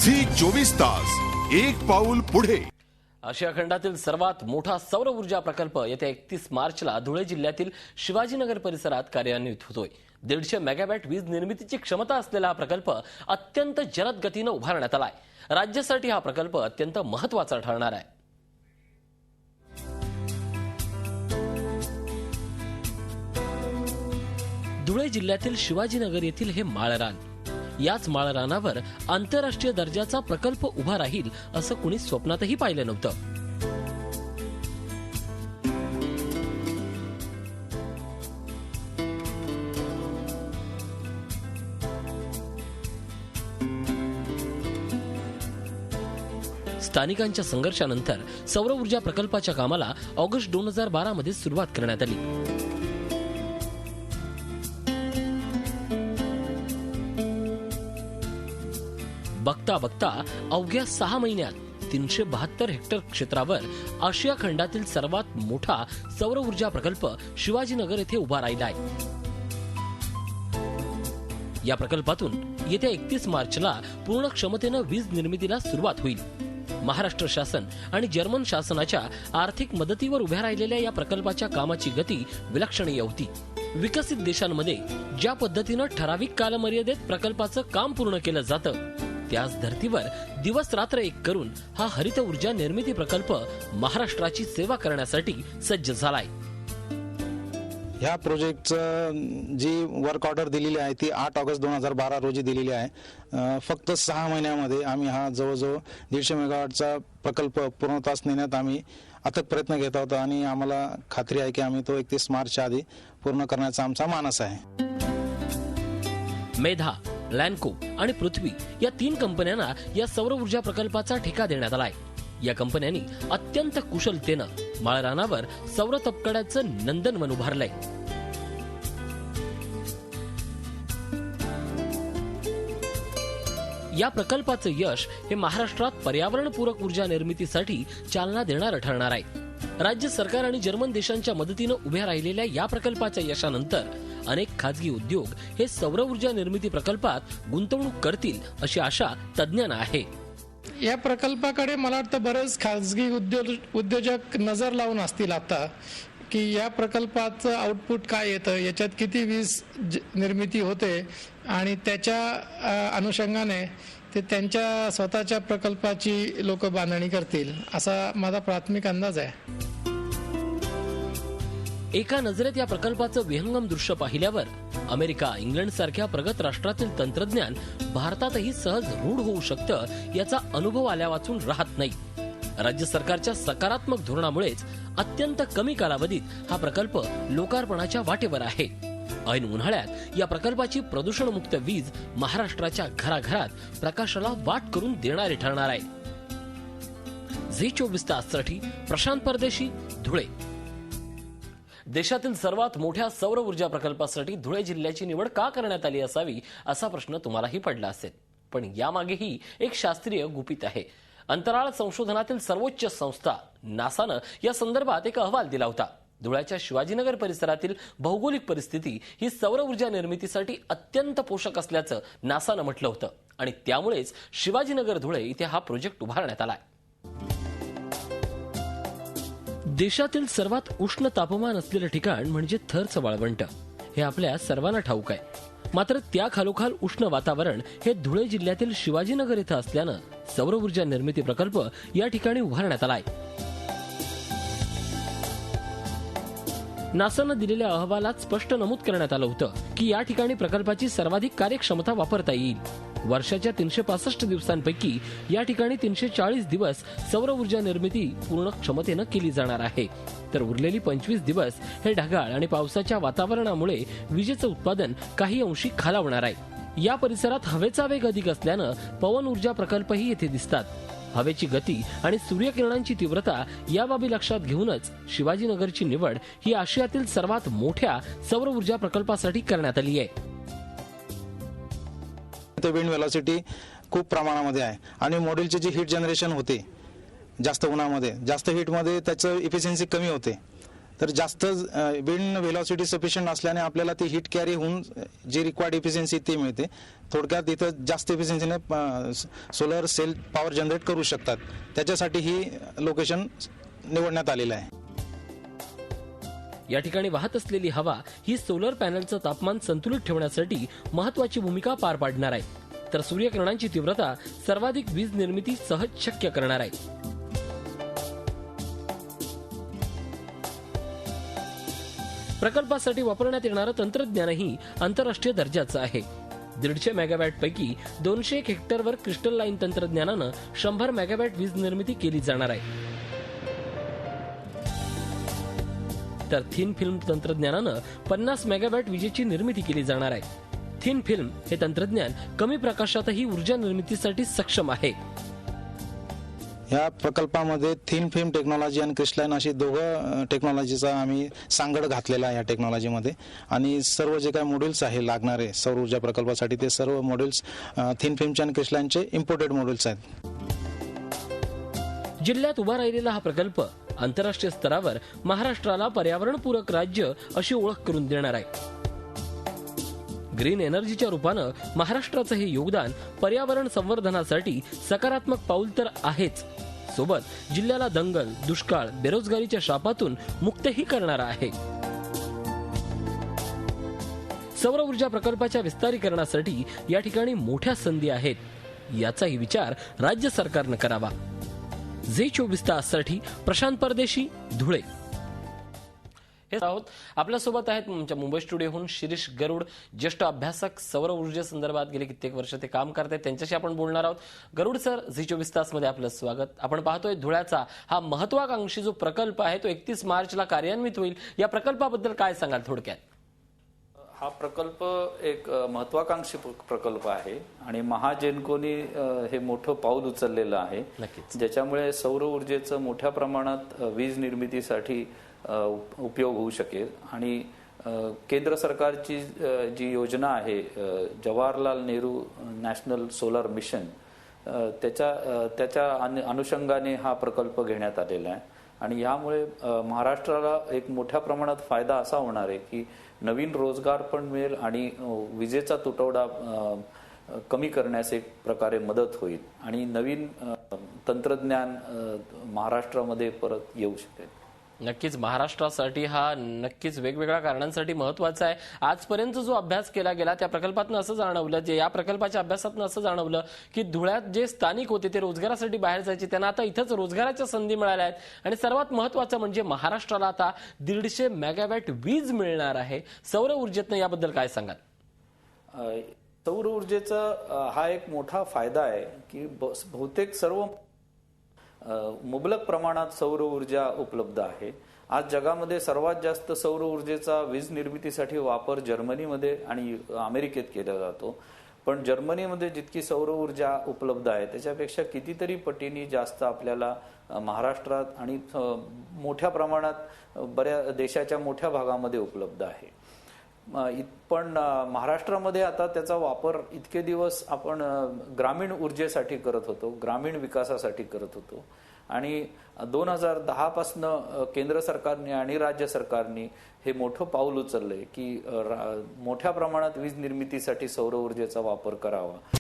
Zee 24 तास एक पाऊल पुढे। आशिया खंडातील सर्वात मोठा सौर ऊर्जा प्रकल्प येत्या 31 मार्चला धुळे जिल्ह्यातील शिवाजीनगर परिसरात कार्यान्वित होतोय। 150 मेगावॅट वीज निर्मितीची क्षमता असलेला हा प्रकल्प अत्यंत जलद गतीने उभारण्यात आलाय। राज्यासाठी हा प्रकल्प अत्यंत महत्त्वाचा ठरणार आहे। धुळे जिल्ह्यातील शिवाजीनगर येथील हे माळरान, याच माळरानावर आंतरराष्ट्रीय दर्जाचा प्रकल्प उभा राहील असं कुणी स्वप्नातही पाहिलं नव्हतं। स्थानिकांच्या संघर्षानंतर सौर ऊर्जा प्रकल्पाच्या कामाला ऑगस्ट 2012 मध्ये सुरुवात करण्यात आली। बघता बघता अवघ्या 6 महिन्यात 372 हेक्टर क्षेत्रावर आशिया खंडातील सर्वात मोठा सौर ऊर्जा प्रकल्प शिवाजीनगर येथे उभा राहिला आहे। या प्रकल्पातून येत्या 31 मार्चला पूर्ण क्षमतेने वीज निर्मितीला सुरुवात होईल। महाराष्ट्र शासन आणि जर्मन शासनाच्या आर्थिक मदतीवर उभ्या राहिलेल्या या प्रकल्पाच्या कामाची गती विलक्षणीय होती। विकसित देशांमध्ये ज्या पद्धतीने ठराविक कालमर्यादेत प्रकल्पाचं काम पूर्ण केलं जातं, त्याच धर्तीवर दिवस रात्र एक करून हा हरित ऊर्जा निर्मिती प्रकल्प महाराष्ट्राची सेवा करण्यासाठी सज्ज झालाय। ह्या प्रोजेक्टचं जी वर्क ऑर्डर दिलेली आहे ती 8 ऑगस्ट 2012 रोजी दिलेली आहे। फक्त 6 महिन्यामध्ये आम्ही हा जवळजवळ 150 मेगावॅटचा प्रकल्प पूर्णत्वास नेण्यात आम्ही अथक प्रयत्न घेत आहोत आणि आम्हाला खात्री आहे की आम्ही तो 31 मार्चच्या आधी पूर्ण करण्याचा आमचा मानस आहे। मेधा, लॅन्को आणि पृथ्वी या 3 कंपन्यांना या सौर ऊर्जा प्रकल्पाचा ठेका देण्यात आलाय। या कंपन्यांनी अत्यंत कुशलतेनं माळरानावर सौर तपकड्याचं नंदनवन उभारलंय। या प्रकल्पाचं यश हे महाराष्ट्रात पर्यावरणपूरक ऊर्जा निर्मितीसाठी चालना देणारं ठरणार आहे। राज्य सरकार आणि जर्मन देशांच्या मदतीनं उभ्या राहिलेल्या या प्रकल्पाच्या यशानंतर अनेक खाजगी उद्योग हे सौर ऊर्जा निर्मिती प्रकल्पात गुंतवणूक करतील अशी आशा तज्ञांना आहे। या प्रकल्पाकडे मला वाटतं बरेच खाजगी उद्योजक नजर लावून असतील आता की या प्रकल्पाचं आउटपुट काय येतं, याच्यात किती वीज निर्मिती होते आणि त्याच्या अनुषंगाने ते त्यांच्या स्वतःच्या प्रकल्पाची लोक बांधणी करतील असा माझा प्राथमिक अंदाज आहे। एका नजरेत या प्रकल्पाचं विहंगम दृश्य पाहिल्यावर अमेरिका, इंग्लंड सारख्या प्रगत राष्ट्रातील तंत्रज्ञान भारतातही सहज रूढ होऊ शकतं याचा अनुभव आल्या वाचून राहत नाही। राज्य सरकारच्या सकारात्मक धोरणामुळेच अत्यंत कमी कालावधीत हा प्रकल्प लोकार्पणाच्या वाटेवर आहे। ऐन उन्हाळ्यात या प्रकल्पाची प्रदूषणमुक्त वीज महाराष्ट्राच्या घराघरात प्रकाशाला वाट करून देणारी ठरणार आहे। झी 24 ताससाठी प्रशांत परदेशी, धुळे। देशातील सर्वात मोठ्या सौर ऊर्जा प्रकल्पासाठी धुळे जिल्ह्याची निवड का करण्यात आली असावी असा प्रश्न तुम्हालाही पडला असेल, पण यामागेही एक शास्त्रीय गुपित आहे। अंतराळ संशोधनातील सर्वोच्च संस्था नासानं या संदर्भात एक अहवाल दिला होता। धुळ्याच्या शिवाजीनगर परिसरातील भौगोलिक परिस्थिती ही सौर ऊर्जा निर्मितीसाठी अत्यंत पोषक असल्याचं नासानं म्हटलं होतं आणि त्यामुळेच शिवाजीनगर धुळे इथे हा प्रोजेक्ट उभारण्यात आलाय। देशातील सर्वात उष्ण तापमान असलेलं ठिकाण म्हणजे थरचं वाळवंट हे आपल्या सर्वांना ठाऊक आहे। मात्र त्या खालोखाल उष्ण वातावरण हे धुळे जिल्ह्यातील शिवाजीनगर इथं असल्यानं सौर ऊर्जा निर्मिती प्रकल्प या ठिकाणी उभारण्यात आलाय। नासानं दिलेल्या अहवालात स्पष्ट नमूद करण्यात आलं होतं की या ठिकाणी प्रकल्पाची सर्वाधिक कार्यक्षमता वापरता येईल। वर्षाच्या 365 दिवसांपैकी या ठिकाणी 340 दिवस सौर ऊर्जा निर्मिती पूर्ण क्षमतेनं केली जाणार आहे, तर उरलेली 25 दिवस हे ढगाळ आणि पावसाच्या वातावरणामुळे विजेचं उत्पादन काही अंशी खालावणार आहे। या परिसरात हवेचा वेग अधिक असल्यानं पवन ऊर्जा प्रकल्पही येथे दिसतात। हवेची गती आणि सूर्यकिरणांची तीव्रता या बाबी लक्षात घेऊनच शिवाजीनगरची निवड ही आशियातील सर्वात मोठ्या सौर ऊर्जा प्रकल्पासाठी करण्यात आली आहे। विंड वेलोसिटी खूप प्रमाणामध्ये आहे आणि मॉड्यूलची जी हीट जनरेशन होते जास्त उन्हामध्ये, जास्त हीटमध्ये त्याचं इफिशियन्सी कमी होते। तर जास्त विंड व्हेलॉसिटी सफिशियंट असल्याने आपल्याला ती हिट कॅरी होऊन जी रिक्वायर्ड इफिशियन्सी ती मिळते. थोडक्यात इथं जास्त इफिशियन्सीने सोलर सेल पॉवर जनरेट करू शकतात. त्याच्यासाठी ही लोकेशन निवडण्यात आलेलं आहे. या ठिकाणी वाहत असलेली हवा ही सोलर पॅनलचं तापमान संतुलित ठेवण्यासाठी महत्वाची भूमिका पार पाडणार आहे, तर सूर्यकिरणांची तीव्रता सर्वाधिक वीज निर्मिती सहज शक्य करणार आहे. प्रकल्पासाठी वापरण्यात येणारं तंत्रज्ञानही आंतरराष्ट्रीय दर्जाचं आहे. 150 मेगावॅट पैकी 201 हेक्टरवर क्रिस्टल लाईन तंत्रज्ञानानं 100 मेगावॅट वीज निर्मिती केली जाणार आहे. तर थिन फिल्म तंत्रज्ञानानं 50 मेगावॅट विजेची निर्मिती केली जाणार आहे. थिन फिल्म हे तंत्रज्ञान कमी प्रकाशातही ऊर्जा निर्मितीसाठी सक्षम आहे. या प्रकल्पामध्ये थिन फिल्म टेक्नॉलॉजी आणि क्रिस्टलाइन अशी दोघं टेक्नॉलॉजीचा आम्ही सांगड घातलेला आहे या टेक्नॉलॉजीमध्ये. आणि सर्व जे काही मॉड्यूल्स आहे लागणारे सौर ऊर्जा प्रकल्पासाठी ते सर्व मॉड्यूल्स थिन फिल्मचे आणि क्रिस्टलाइनचे इम्पोर्टेड मॉड्यूल्स आहेत. जिल्ह्यात उभा राहिलेला हा प्रकल्प आंतरराष्ट्रीय स्तरावर महाराष्ट्राला पर्यावरणपूरक राज्य अशी ओळख करून देणार आहे. ग्रीन एनर्जीच्या रूपानं महाराष्ट्राचं हे योगदान पर्यावरण संवर्धनासाठी सकारात्मक पाऊल तर आहेच, सोबत जिल्ह्याला दंगल, दुष्काळ, बेरोजगारीच्या शापातून मुक्तही करणारा आहे. सौर ऊर्जा प्रकल्पाच्या विस्तारीकरणासाठी या ठिकाणी मोठ्या संधी आहेत. याचाही विचार राज्य सरकारनं करावा. झी24 ताससाठी प्रशांत परदेशी, धुळे. हे आहोत आपल्यासोबत आहेत आमच्या मुंबई स्टुडिओहून शिरीष गरुड, ज्येष्ठ अभ्यासक, सौर ऊर्जेसंदर्भात गेले कित्येक वर्ष ते काम करतात. त्यांच्याशी आपण बोलणार आहोत. गरुड सर, झी24 तासमध्ये आपलं स्वागत. आपण पाहतोय धुळ्याचा हा महत्वाकांक्षी जो प्रकल्प आहे तो 31 मार्चला कार्यान्वित होईल. या प्रकल्पाबद्दल काय सांगाल थोडक्यात? हा प्रकल्प एक महत्वाकांक्षी प्रकल्प आहे आणि महाजेनकोनी हे मोठं पाऊल उचललेलं आहे, ज्याच्यामुळे सौर ऊर्जेचं मोठ्या प्रमाणात वीज निर्मितीसाठी उपयोग होऊ शकेल. आणि केंद्र सरकारची जी योजना आहे Jawaharlal Nehru national solar mission, त्याच्या अनुषंगाने हा प्रकल्प घेण्यात आलेला आहे. आणि यामुळे महाराष्ट्राला एक मोठ्या प्रमाणात फायदा असा होणार आहे की नवीन रोजगार पण मिळेल आणि विजेचा तुटवडा कमी करण्यास एक प्रकारे मदत होईल आणि नवीन तंत्रज्ञान महाराष्ट्रामध्ये परत येऊ शकेल. नक्कीच महाराष्ट्रासाठी हा नक्कीच वेगवेगळ्या कारणांसाठी महत्वाचा आहे. आजपर्यंत जो अभ्यास केला गेला त्या प्रकल्पातून असं जाणवलं, जे या प्रकल्पाच्या अभ्यासातून असं जाणवलं की धुळ्यात जे स्थानिक होते ते रोजगारासाठी बाहेर जायचे, त्यांना आता इथंच रोजगाराच्या संधी मिळाल्या आहेत. आणि सर्वात महत्वाचं म्हणजे महाराष्ट्राला आता 150 मेगावॅट वीज मिळणार आहे सौर ऊर्जेतनं. याबद्दल काय सांगाल? सौर ऊर्जेचा हा एक मोठा फायदा आहे की बहुतेक सर्व मुबलक प्रमाणात सौर ऊर्जा उपलब्ध आहे. आज जगामध्ये सर्वात जास्त सौर ऊर्जेचा वीज निर्मितीसाठी वापर जर्मनीमध्ये आणि अमेरिकेत केला जातो. पण जर्मनीमध्ये जितकी सौर ऊर्जा उपलब्ध आहे त्याच्यापेक्षा कितीतरी पटीने जास्त आपल्याला महाराष्ट्रात आणि मोठ्या प्रमाणात बऱ्या देशाच्या मोठ्या भागामध्ये उपलब्ध आहे. पण महाराष्ट्रामध्ये आता त्याचा वापर इतके दिवस आपण ग्रामीण ऊर्जेसाठी करत होतो, ग्रामीण विकासासाठी करत होतो. आणि 2010 पासून केंद्र सरकारने आणि राज्य सरकारने हे मोठं पाऊल उचललंय की मोठ्या प्रमाणात वीज निर्मितीसाठी सौर ऊर्जेचा वापर करावा.